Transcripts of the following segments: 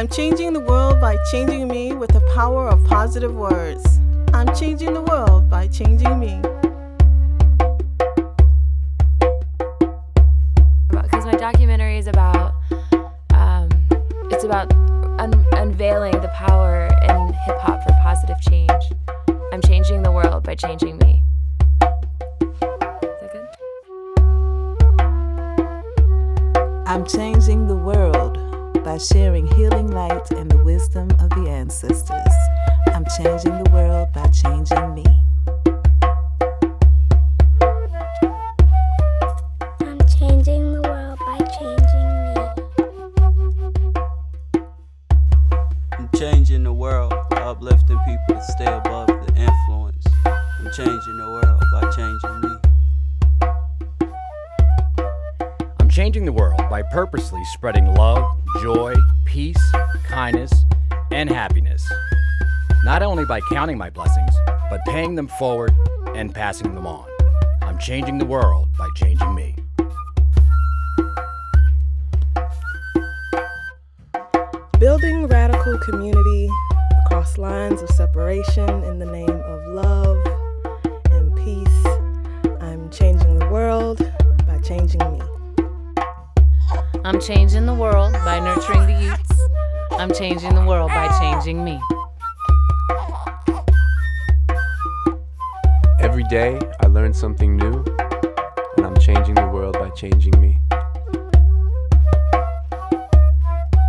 I'm changing the world by changing me with the power of positive words. I'm changing the world by changing me. Because my documentary is about, it's about unveiling the power in hip-hop for positive change. I'm changing the world by changing me. Is that good? I'm changing the world by sharing healing light and the wisdom of the ancestors. I'm changing the world by changing me. I'm changing the world by changing me. I'm changing the world by uplifting people to stay above the influence. I'm changing the world by changing me. I'm changing the world by purposely spreading love, joy, peace, kindness, and happiness. Not only by counting my blessings, but paying them forward and passing them on. I'm changing the world by changing me. Building radical community across lines of separation in the name of love and peace. I'm changing the world by changing me. I'm changing the world by nurturing the youths. I'm changing the world by changing me. Every day I learn something new, and I'm changing the world by changing me.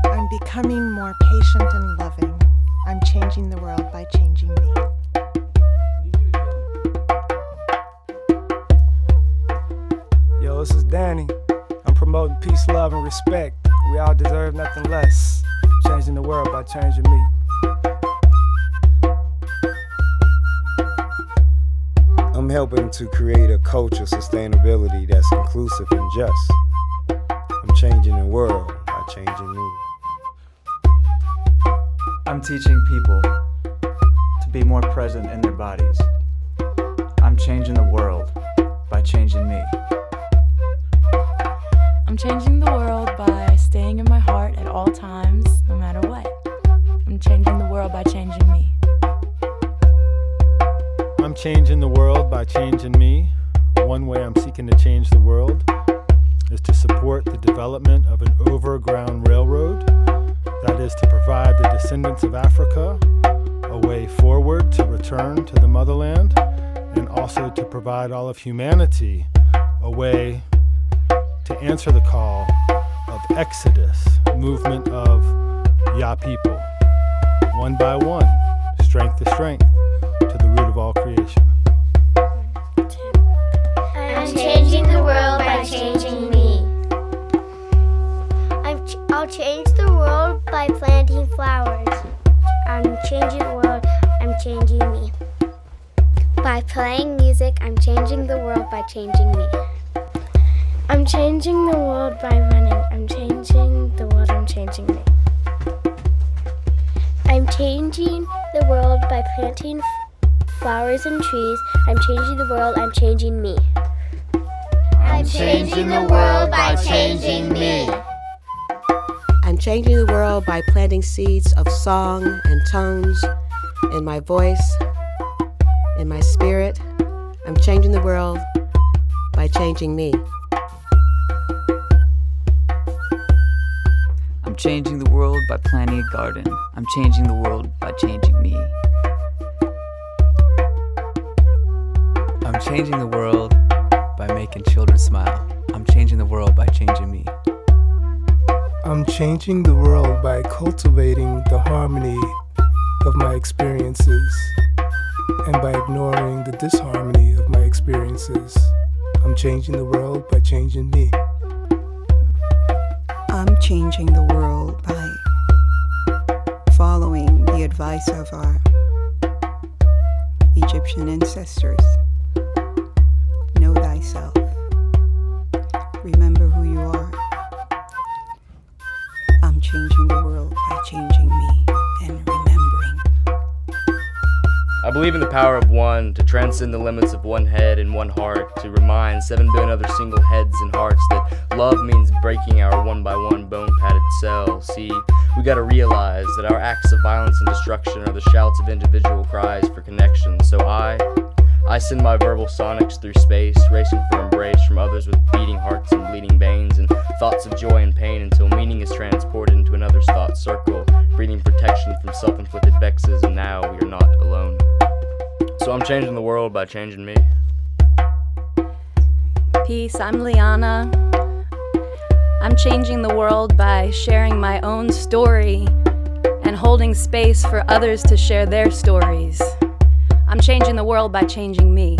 I'm becoming more patient and loving. I'm changing the world by changing me. Yo, this is Danny. I'm promoting peace, love, and respect. We all deserve nothing less. Changing the world by changing me. I'm helping to create a culture of sustainability that's inclusive and just. I'm changing the world by changing me. I'm teaching people to be more present in their bodies. I'm changing the world by changing me. I'm changing the world by staying in my heart at all times, no matter what. I'm changing the world by changing me. I'm changing the world by changing me. One way I'm seeking to change the world is to support the development of an overground railroad. That is to provide the descendants of Africa a way forward to return to the motherland, and also to provide all of humanity a way to answer the call of Exodus, movement of Ya people, one by one, strength to strength, to the root of all creation. I'm changing the world by changing me. I'll change the world by planting flowers. I'm changing the world, I'm changing me. By playing music, I'm changing the world by changing me. I'm changing the world by running. I'm changing the world, I'm changing me. I'm changing the world by planting flowers and trees. I'm changing the world, I'm changing me. I'm changing the world by changing me. I'm changing the world by planting seeds of song and tones in my voice, in my spirit. I'm changing the world by changing me. I'm changing the world by planting a garden. I'm changing the world by changing me. I'm changing the world by making children smile. I'm changing the world by changing me. I'm changing the world by cultivating the harmony of my experiences and by ignoring the disharmony of my experiences. I'm changing the world by changing me. I'm changing the world by following the advice of our Egyptian ancestors. Know thyself. Remember who you are. I'm changing the world by changing me and remembering. I believe in the power of one to transcend the limits of one head and one heart, to remind 7 billion other single heads and hearts that love means breaking our one by one bone padded cells. See, We gotta realize that our acts of violence and destruction are the shouts of individual cries for connection. So I send my verbal sonics through space, racing for embrace from others with beating hearts and bleeding veins and thoughts of joy and pain until meaning is transported into another's thought circle, breathing protection from self-inflicted vexes, and now we are not alone. So I'm changing the world by changing me. Peace, I'm Liana. I'm changing the world by sharing my own story and holding space for others to share their stories. I'm changing the world by changing me.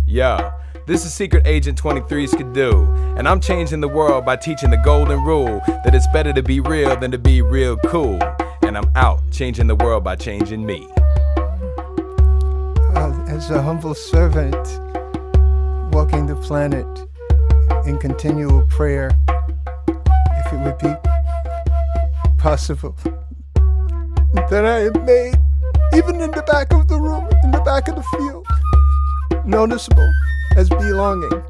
Yeah, this is Secret Agent 23's Skidoo, and I'm changing the world by teaching the golden rule that it's better to be real than to be real cool. And I'm out changing the world by changing me. As a humble servant, walking the planet in continual prayer, if it would be possible, that I am made, even in the back of the room, in the back of the field, noticeable as belonging.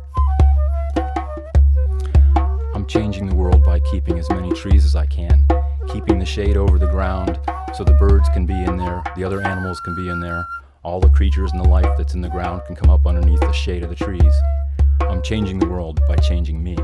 I'm changing the world by keeping as many trees as I can, keeping the shade over the ground so the birds can be in there, the other animals can be in there, all the creatures and the life that's in the ground can come up underneath the shade of the trees. I'm changing the world by changing me.